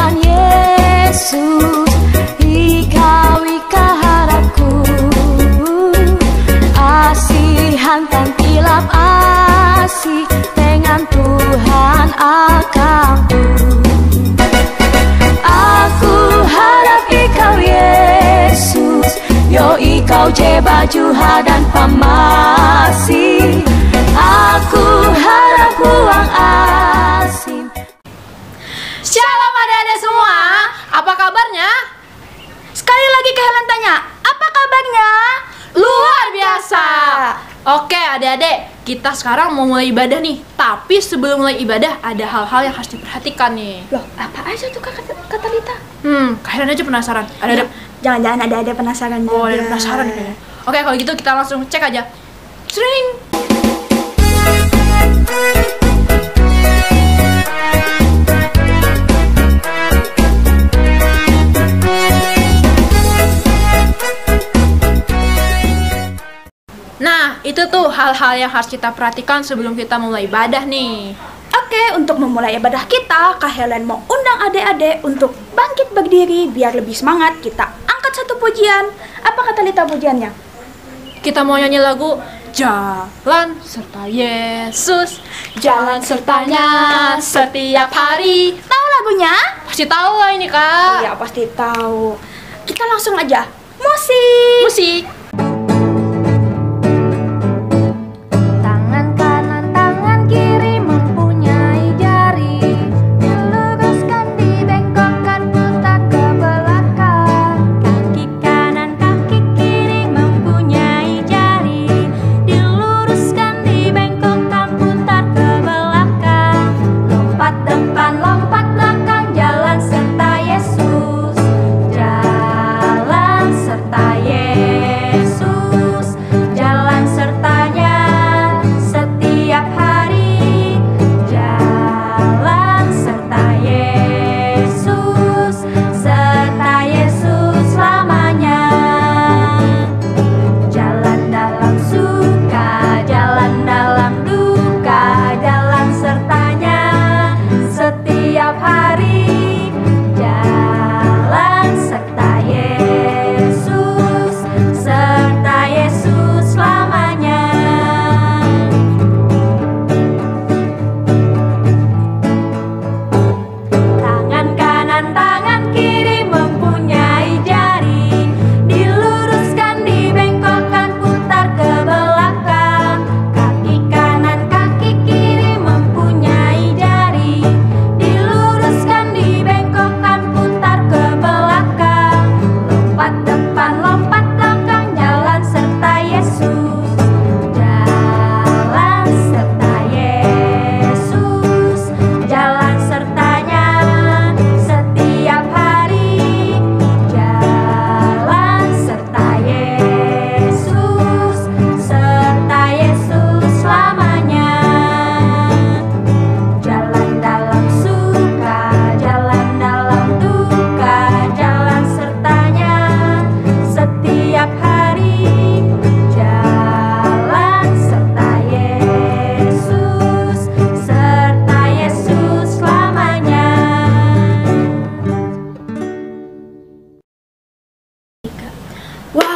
Tuhan Yesus, Engkau harapku, asihan tan kilap asih dengan Tuhan akanku. Aku harap Engkau Yesus, yo Engkau je baju dan pamasi. Aku harap uang asin. Shalom adik-adik semua, apa kabarnya? Sekali lagi Kak Helen tanya, apa kabarnya? Luar biasa. Oke adik-adik, kita sekarang mau mulai ibadah nih. Tapi sebelum mulai ibadah ada hal-hal yang harus diperhatikan nih. Loh, apa aja tuh Kak Talita? Kak Helen aja penasaran. Ada Jangan-jangan ada penasaran juga. Oh, ada penasaran kayaknya. Oke, kalau gitu kita langsung cek aja. Sering. Nah, itu tuh hal-hal yang harus kita perhatikan sebelum kita mulai ibadah nih. Oke, untuk memulai ibadah kita, Kak Helen mau undang adik-adik untuk bangkit berdiri biar lebih semangat. Kita angkat satu pujian. Apa kata Talita pujiannya? Kita mau nyanyi lagu Jalan serta Yesus, jalan sertanya setiap hari. Tahu lagunya? Pasti tahu lah ini Kak. Iya, pasti tahu. Kita langsung aja. Musik. Musik.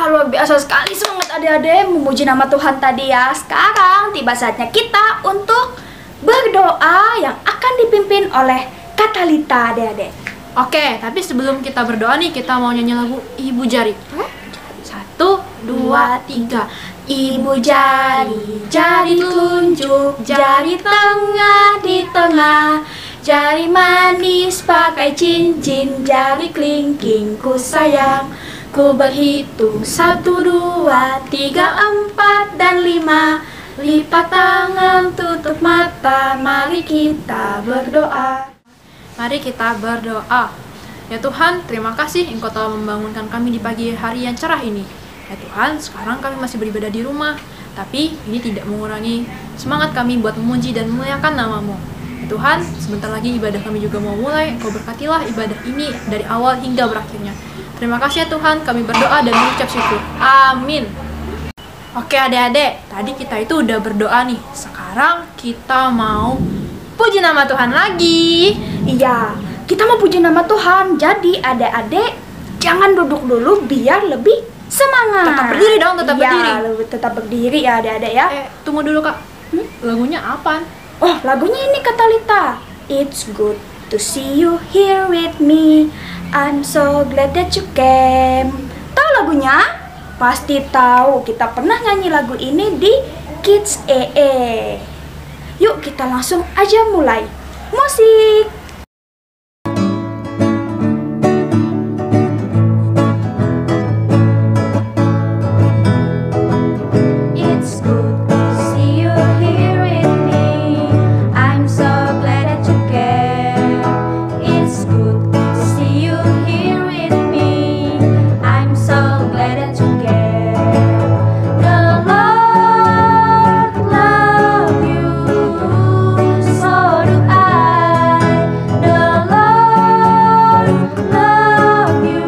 Luar biasa sekali semangat adik-adik memuji nama Tuhan tadi ya. Sekarang tiba saatnya kita untuk berdoa yang akan dipimpin oleh Kak Talita adik-adik. Oke, tapi sebelum kita berdoa nih, kita mau nyanyi lagu Ibu Jari. 1, 2, 3. Ibu jari, jari tunjuk, jari tengah di tengah, jari manis pakai cincin, jari kelingking ku sayang. Ku berhitung 1, 2, 3, 4, dan 5. Lipat tangan, tutup mata, mari kita berdoa. Mari kita berdoa. Ya Tuhan, terima kasih Engkau telah membangunkan kami di pagi hari yang cerah ini. Ya Tuhan, sekarang kami masih beribadah di rumah, tapi ini tidak mengurangi semangat kami buat memuji dan memuliakan nama-Mu. Ya Tuhan, sebentar lagi ibadah kami juga mau mulai. Engkau berkatilah ibadah ini dari awal hingga berakhirnya. Terima kasih ya Tuhan, kami berdoa dan mengucap syukur. Amin. Oke adik-adik, tadi kita itu udah berdoa nih. Sekarang kita mau puji nama Tuhan lagi. Iya, kita mau puji nama Tuhan. Jadi adik-adik jangan duduk dulu biar lebih semangat. Tetap berdiri dong, tetap berdiri. Tetap berdiri ya adik-adik ya. Tunggu dulu Kak. Lagunya apaan? Oh, lagunya ini kata Lita. It's good to see you here with me. I'm so glad that you came. Tahu lagunya? Pasti tahu. Kita pernah nyanyi lagu ini di Kids EE. Yuk kita langsung aja mulai. Musik. It's good to see you here with me. I'm so glad that you came. It's good to see you here with me. I'm so glad that you came. The Lord love you, so do I. The Lord love you,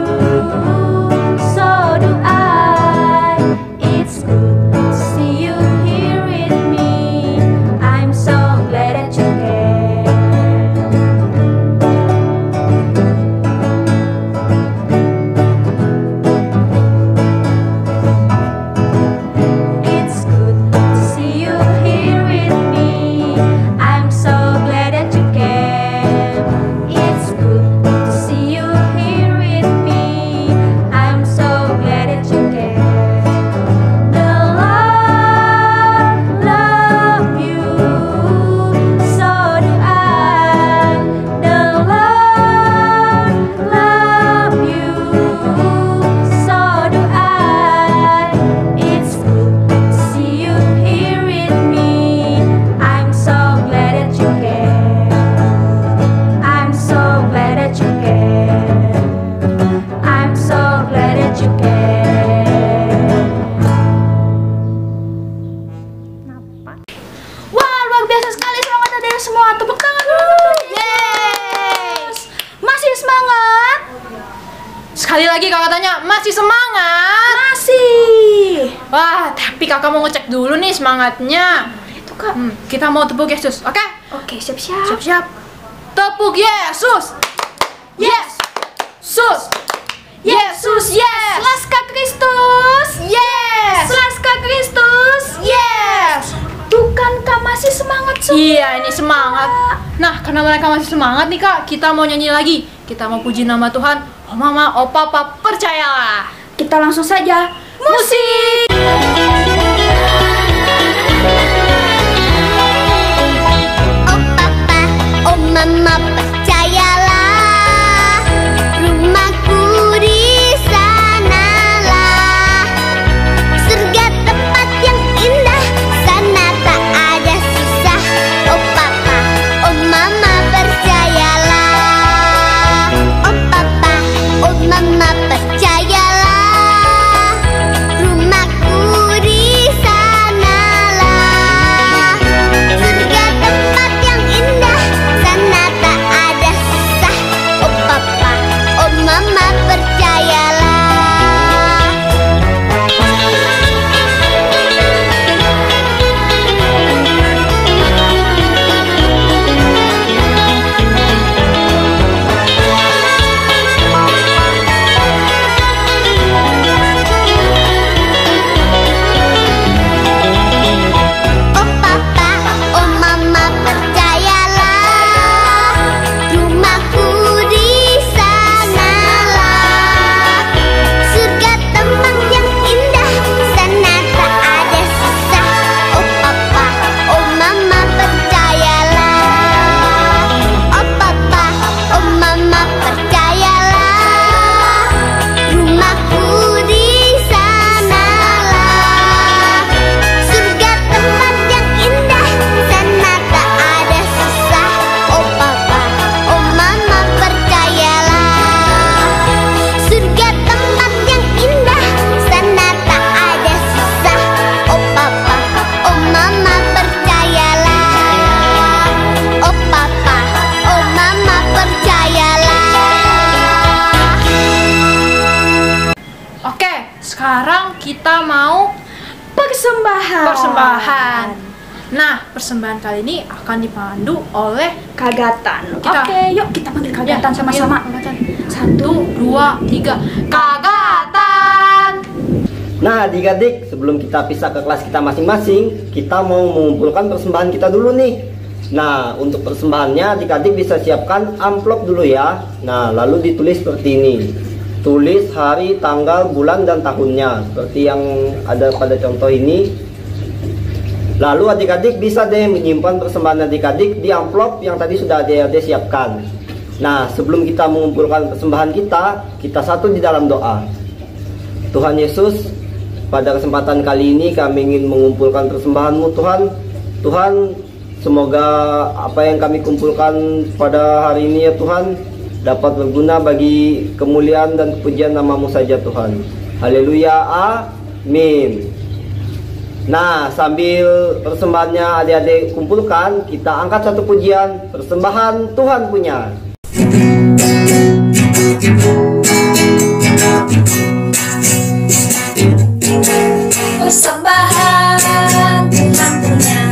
so do I. It's good to see you here with me. I'm so glad that you came. It's good to see you here with me. I'm so glad that you came. It's good to see you here with me. I'm so glad that you came. The Lord love you, so do I. The Lord love you, so do I. It's good to see you here with me. I'm so glad that you came. I'm so glad that you came. I'm so glad that you came. Wah, luar biasa sekali. Semangat adik semua. Tepuk tangan dulu. Yes. Masih semangat? Sekali lagi kakak tanya, masih semangat? Masih. Wah, tapi kakak mau ngecek dulu nih semangatnya. Itu Kak. Kita mau tepuk Yesus, oke? Oke, siap-siap. Siap-siap. Tepuk Yesus. Yes. Sus. Yesus, yes. Laskar Kristus. Yes. Laskar Kristus. Yes. Tuh kan Kak masih semangat semua. Iya, ini semangat. Nah, karena mereka masih semangat nih Kak, kita mau nyanyi lagi. Kita mau puji nama Tuhan. Oh mama, oh papa, percayalah. Kita langsung saja. Musik. Oh papa, oh mama, percayalah, rumahku di sanalah, surga tempat yang indah, sana tak ada susah. Oh papa, oh mama, percayalah. Oh papa, oh mama, percayalah, rumahku di sanalah, surga tempat yang indah, sana tak ada susah. Oh papa, oh mama, percayalah. Oh papa, oh mama, percayalah, rumahku di sanalah, surga tempat yang indah, sana tak ada susah. Oh papa, oh mama, percayalah. Oh papa, oh mama, percayalah, rumahku di sanalah, surga tempat yang indah, sana tak ada susah. Oh papa, oh mama, percayalah, surga tempat yang indah, sana tak ada susah. Oh papa, oh mama, percayalah. Oh papa, oh mama, percayalah. Oke, sekarang kita mau Persembahan. Nah, persembahan kali ini akan dipandu oleh Kagatan. Kita- Oke, yuk kita panggil kagatan sama-sama. Kagatan. 1, 2, 3. Kagatan. Nah adik-adik, sebelum kita pisah ke kelas kita masing-masing, kita mau mengumpulkan persembahan kita dulu nih. Nah untuk persembahannya adik-adik bisa siapkan amplop dulu ya. Nah lalu ditulis seperti ini. Tulis hari, tanggal, bulan, dan tahunnya seperti yang ada pada contoh ini. Lalu adik-adik bisa deh menyimpan persembahan adik-adik di amplop yang tadi sudah adik-adik siapkan. Nah sebelum kita mengumpulkan persembahan kita satu di dalam doa. Tuhan Yesus, pada kesempatan kali ini kami ingin mengumpulkan persembahan-Mu Tuhan. Tuhan, semoga apa yang kami kumpulkan pada hari ini ya Tuhan dapat berguna bagi kemuliaan dan kepujian nama-Mu saja Tuhan. Haleluya, amin. Nah sambil persembahannya adik-adik kumpulkan, kita angkat satu pujian, persembahan Tuhan punya. Persembahan Tuhan punya,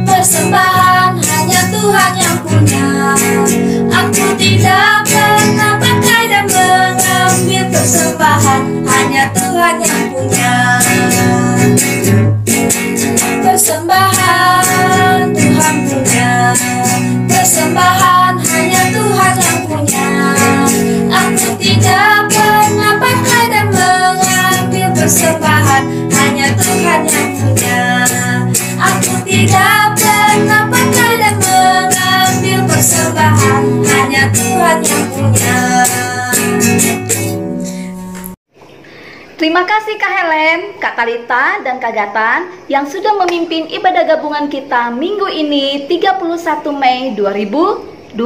persembahan hanya Tuhan yang punya. Aku tidak pernah pakai dan mengambil persembahan, hanya Tuhan yang punya. Persembahan Tuhan punya, persembahan hanya Tuhan yang punya. Aku tidak pernah pakai dan mengambil persembahan, hanya Tuhan yang punya. Aku tidak pernah pakai dan mengambil persembahan, hanya Tuhan yang punya. Terima kasih Kak Helen, Kak Talita, dan Kak Gatan yang sudah memimpin ibadah gabungan kita minggu ini 31 Mei 2020.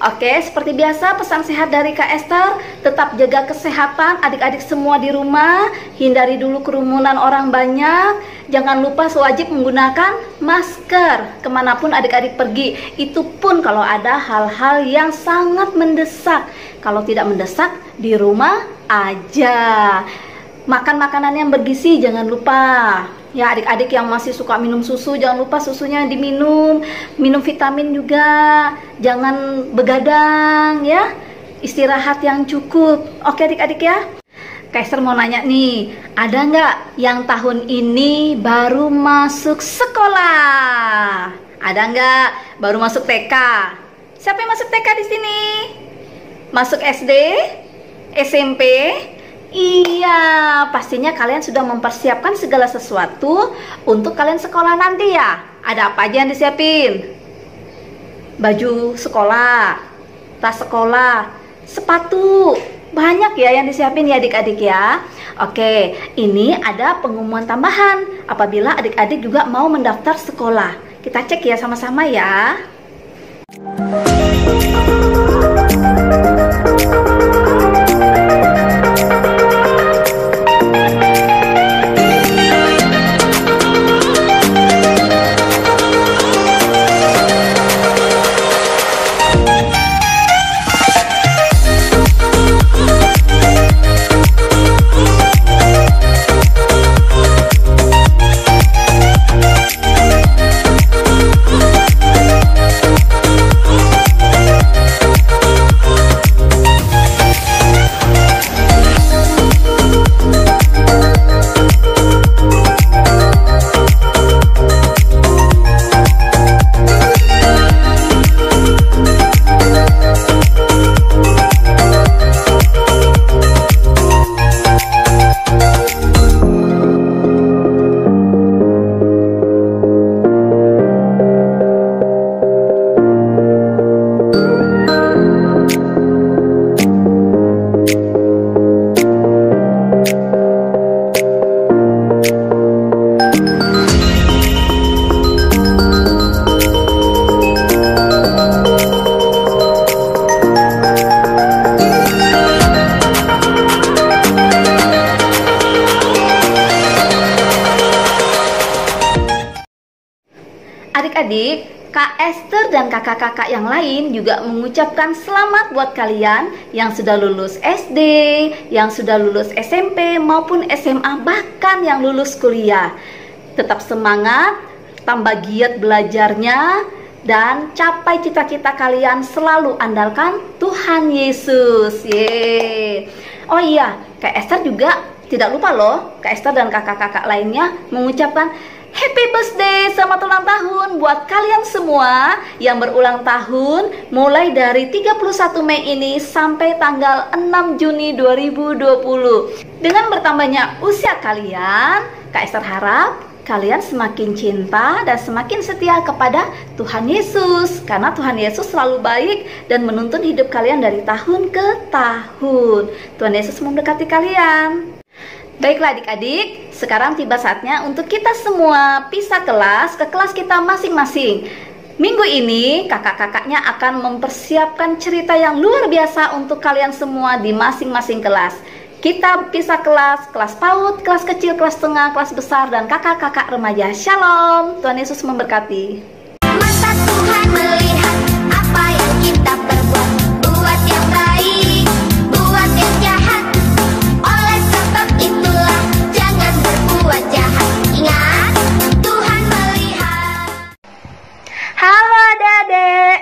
Oke, seperti biasa pesan sehat dari Kak Esther, tetap jaga kesehatan adik-adik semua di rumah, hindari dulu kerumunan orang banyak, jangan lupa wajib menggunakan masker kemanapun adik-adik pergi, itu pun kalau ada hal-hal yang sangat mendesak. Kalau tidak mendesak, di rumah aja. Makan makanan yang bergizi jangan lupa. Ya adik-adik yang masih suka minum susu, jangan lupa susunya diminum. Minum vitamin juga, jangan begadang ya. Istirahat yang cukup. Oke adik-adik ya. Kak Esther mau nanya nih, ada nggak yang tahun ini baru masuk sekolah? Ada nggak baru masuk TK? Siapa yang masuk TK di sini? Masuk SD? SMP? Iya, pastinya kalian sudah mempersiapkan segala sesuatu untuk kalian sekolah nanti ya. Ada apa aja yang disiapin? Baju sekolah, tas sekolah, sepatu. Banyak ya yang disiapin ya adik-adik ya. Oke, ini ada pengumuman tambahan apabila adik-adik juga mau mendaftar sekolah. Kita cek ya sama-sama ya. Adik-adik, Kak Esther dan kakak-kakak yang lain juga mengucapkan selamat buat kalian yang sudah lulus SD, yang sudah lulus SMP maupun SMA, bahkan yang lulus kuliah. Tetap semangat, tambah giat belajarnya, dan capai cita-cita kalian, selalu andalkan Tuhan Yesus. Yeay. Oh iya, Kak Esther juga tidak lupa loh, Kak Esther dan kakak-kakak lainnya mengucapkan Happy birthday, selamat ulang tahun buat kalian semua yang berulang tahun mulai dari 31 Mei ini sampai tanggal 6 Juni 2020. Dengan bertambahnya usia kalian, Kak Esther harap kalian semakin cinta dan semakin setia kepada Tuhan Yesus, karena Tuhan Yesus selalu baik dan menuntun hidup kalian dari tahun ke tahun. Tuhan Yesus memberkati kalian. Baiklah adik-adik, sekarang tiba saatnya untuk kita semua pisah kelas ke kelas kita masing-masing. Minggu ini kakak-kakaknya akan mempersiapkan cerita yang luar biasa untuk kalian semua di masing-masing kelas. Kita pisah kelas, kelas PAUD, kelas kecil, kelas tengah, kelas besar, dan kakak-kakak remaja. Shalom, Tuhan Yesus memberkati. Mata Tuhan melihat apa yang kita perbuat, buat yang baik, buat yang jahat. Oleh sebab itulah jangan berbuat jahat. Ingat, Tuhan melihat. Halo adik-adik.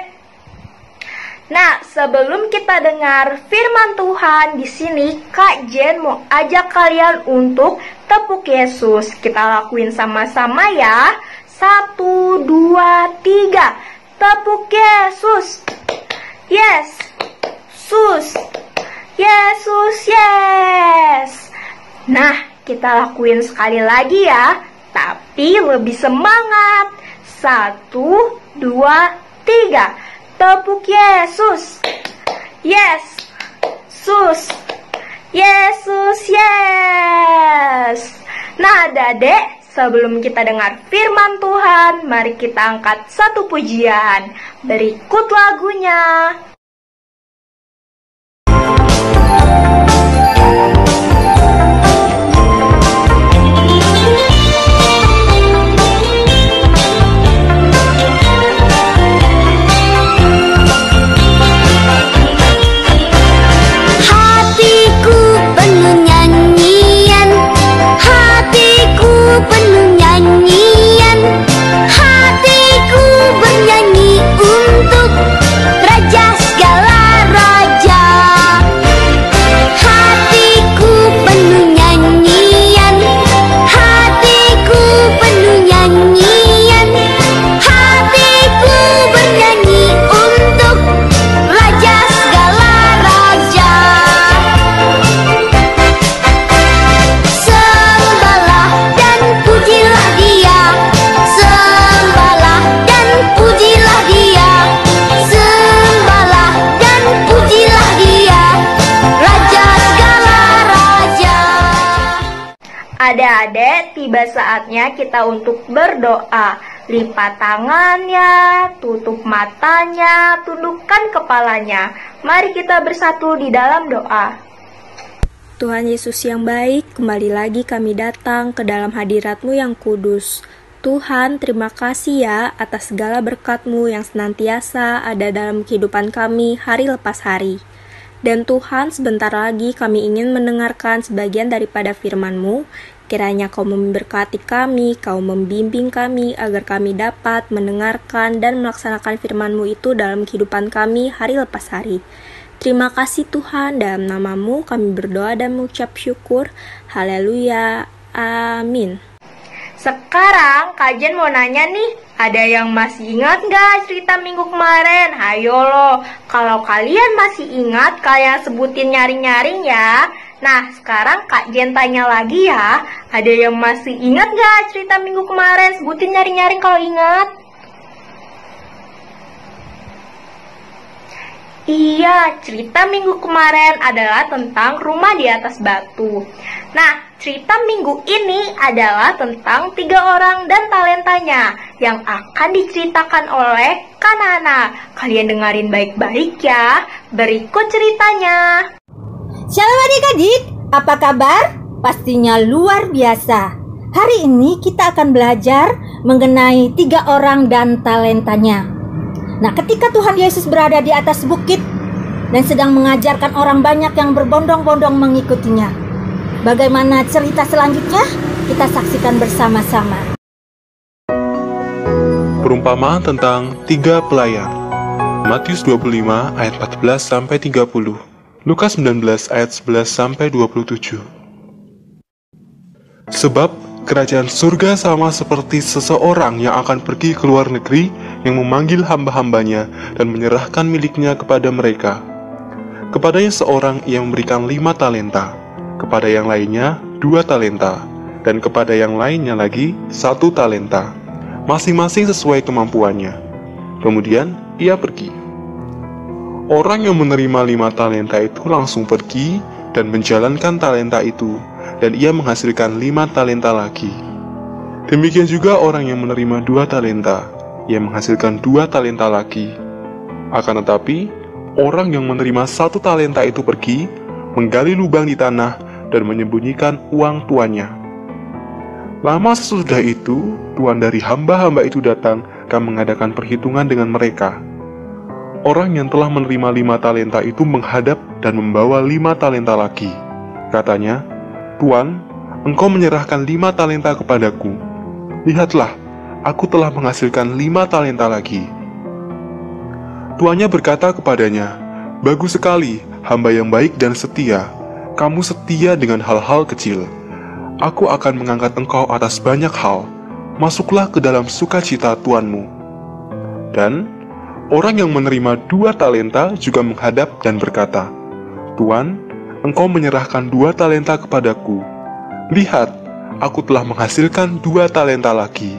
Nah, sebelum kita dengar firman Tuhan di sini, Kak Jen mau ajak kalian untuk tepuk Yesus. Kita lakuin sama-sama ya. 1, 2, 3. Tepuk Yesus. Yes. Sus. Yesus, yes. Nah, kita lakuin sekali lagi ya, tapi lebih semangat. 1, 2, 3. Tepuk Yesus. Yes. Sus. Yesus, yes. Nah, adik-adik, sebelum kita dengar firman Tuhan, mari kita angkat satu pujian. Berikut lagunya. Adik-adik, tiba saatnya kita untuk berdoa. Lipat tangannya, tutup matanya, tundukkan kepalanya. Mari kita bersatu di dalam doa. Tuhan Yesus yang baik, kembali lagi kami datang ke dalam hadirat-Mu yang kudus. Tuhan, terima kasih ya atas segala berkat-Mu yang senantiasa ada dalam kehidupan kami hari lepas hari. Dan Tuhan, sebentar lagi kami ingin mendengarkan sebagian daripada firman-Mu. Kiranya Kau memberkati kami, Kau membimbing kami agar kami dapat mendengarkan dan melaksanakan firman-Mu itu dalam kehidupan kami hari lepas hari. Terima kasih Tuhan, dalam nama-Mu kami berdoa dan mengucap syukur. Haleluya. Amin. Sekarang Kak Jen mau nanya nih, ada yang masih ingat gak cerita minggu kemarin? Hayo loh, kalau kalian masih ingat, kalian sebutin nyaring-nyaring ya. Nah, sekarang Kak Jen tanya lagi ya, ada yang masih ingat gak cerita minggu kemarin? Sebutin nyaring-nyaring kalau ingat. Iya, cerita minggu kemarin adalah tentang rumah di atas batu. Nah, cerita minggu ini adalah tentang 3 orang dan talentanya yang akan diceritakan oleh Kanana. Kalian dengerin baik-baik ya. Berikut ceritanya. Shalom adik-adik, apa kabar? Pastinya luar biasa. Hari ini kita akan belajar mengenai 3 orang dan talentanya. Nah, ketika Tuhan Yesus berada di atas bukit dan sedang mengajarkan orang banyak yang berbondong-bondong mengikutinya, bagaimana cerita selanjutnya? Kita saksikan bersama-sama. perumpamaan tentang 3 pelayan. Matius 25 ayat 14 sampai 30. Lukas 19 ayat 11 sampai 27. Sebab kerajaan surga sama seperti seseorang yang akan pergi ke luar negeri yang memanggil hamba-hambanya dan menyerahkan miliknya kepada mereka. Kepadanya seorang ia memberikan 5 talenta, kepada yang lainnya 2 talenta, dan kepada yang lainnya lagi 1 talenta, masing-masing sesuai kemampuannya. Kemudian ia pergi. Orang yang menerima 5 talenta itu langsung pergi dan menjalankan talenta itu, dan ia menghasilkan 5 talenta lagi. Demikian juga orang yang menerima 2 talenta, ia menghasilkan 2 talenta lagi. Akan tetapi, orang yang menerima 1 talenta itu pergi, menggali lubang di tanah, dan menyembunyikan uang tuannya. Lama sesudah itu, tuan dari hamba-hamba itu datang dan mengadakan perhitungan dengan mereka. Orang yang telah menerima 5 talenta itu menghadap dan membawa 5 talenta lagi. Katanya, "Tuan, engkau menyerahkan 5 talenta kepadaku. Lihatlah, aku telah menghasilkan 5 talenta lagi." Tuannya berkata kepadanya, "Bagus sekali, hamba yang baik dan setia. Kamu setia dengan hal-hal kecil. Aku akan mengangkat engkau atas banyak hal. Masuklah ke dalam sukacita tuanmu." Dan orang yang menerima 2 talenta juga menghadap dan berkata, "Tuan, engkau menyerahkan 2 talenta kepadaku. Lihat, aku telah menghasilkan 2 talenta lagi."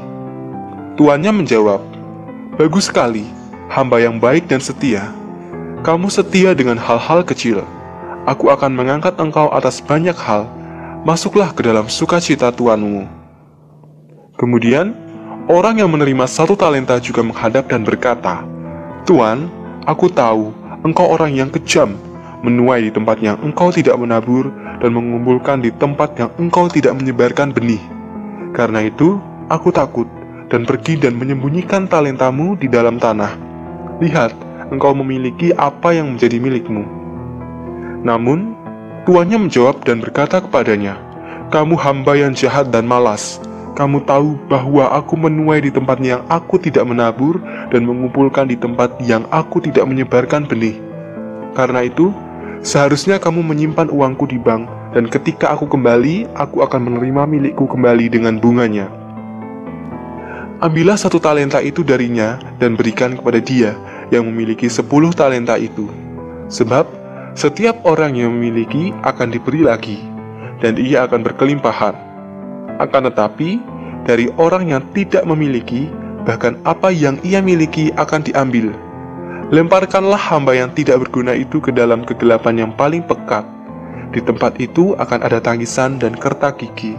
Tuannya menjawab, "Bagus sekali, hamba yang baik dan setia. Kamu setia dengan hal-hal kecil. Aku akan mengangkat engkau atas banyak hal. Masuklah ke dalam sukacita tuanmu." Kemudian, orang yang menerima 1 talenta juga menghadap dan berkata, "Tuan, aku tahu engkau orang yang kejam, menuai di tempat yang engkau tidak menabur, dan mengumpulkan di tempat yang engkau tidak menyebarkan benih. Karena itu, aku takut, dan pergi dan menyembunyikan talentamu di dalam tanah. Lihat, engkau memiliki apa yang menjadi milikmu." Namun, tuannya menjawab dan berkata kepadanya, "Kamu hamba yang jahat dan malas. Kamu tahu bahwa aku menuai di tempat yang aku tidak menabur, dan mengumpulkan di tempat yang aku tidak menyebarkan benih. Karena itu, seharusnya kamu menyimpan uangku di bank, dan ketika aku kembali, aku akan menerima milikku kembali dengan bunganya." Ambillah 1 talenta itu darinya, dan berikan kepada dia yang memiliki 10 talenta itu. Sebab setiap orang yang memiliki akan diberi lagi, dan ia akan berkelimpahan. Akan tetapi, dari orang yang tidak memiliki, bahkan apa yang ia miliki akan diambil. Lemparkanlah hamba yang tidak berguna itu ke dalam kegelapan yang paling pekat. Di tempat itu akan ada tangisan dan kerta gigi.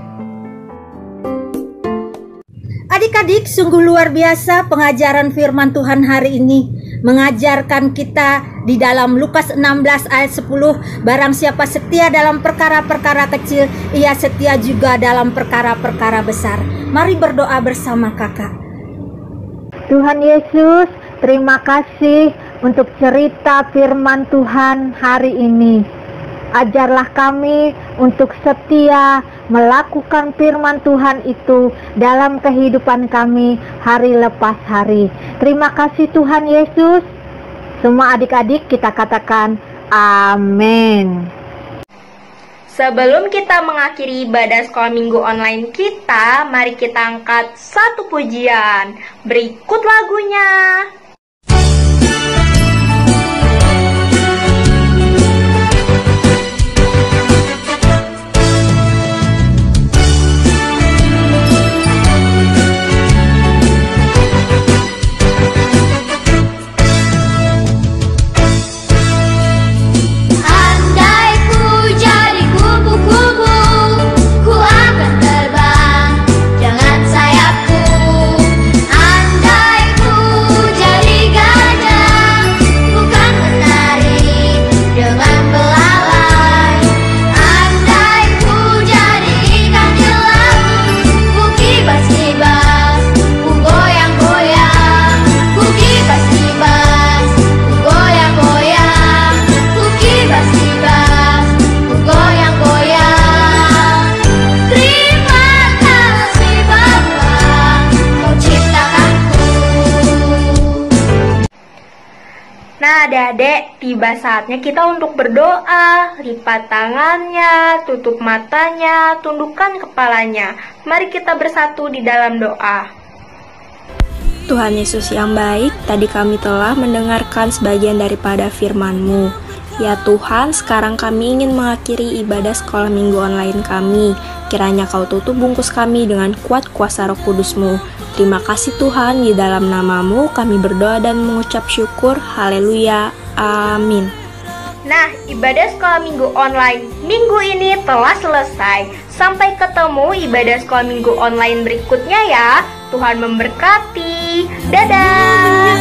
Adik-adik, sungguh luar biasa pengajaran firman Tuhan hari ini. Mengajarkan kita di dalam Lukas 16 ayat 10, barang siapa setia dalam perkara-perkara kecil, ia setia juga dalam perkara-perkara besar. Mari berdoa bersama kakak. Tuhan Yesus, terima kasih untuk cerita firman Tuhan hari ini. Ajarlah kami untuk setia melakukan firman Tuhan itu dalam kehidupan kami hari lepas hari. Terima kasih Tuhan Yesus. Semua adik-adik kita katakan amin. Sebelum kita mengakhiri ibadah sekolah minggu online kita, mari kita angkat 1 pujian. Berikut lagunya. Jangan sayapku, andai ku adik-adik, tiba saatnya kita untuk berdoa. Lipat tangannya, tutup matanya, tundukkan kepalanya. Mari kita bersatu di dalam doa. Tuhan Yesus yang baik, tadi kami telah mendengarkan sebagian daripada firman-Mu. Ya Tuhan, sekarang kami ingin mengakhiri ibadah sekolah minggu online kami. Kiranya Kau tutup bungkus kami dengan kuat kuasa Roh Kudus-Mu. Terima kasih Tuhan, di dalam nama-Mu kami berdoa dan mengucap syukur. Haleluya. Amin. Nah, ibadah sekolah minggu online minggu ini telah selesai. Sampai ketemu ibadah sekolah minggu online berikutnya ya. Tuhan memberkati. Dadah.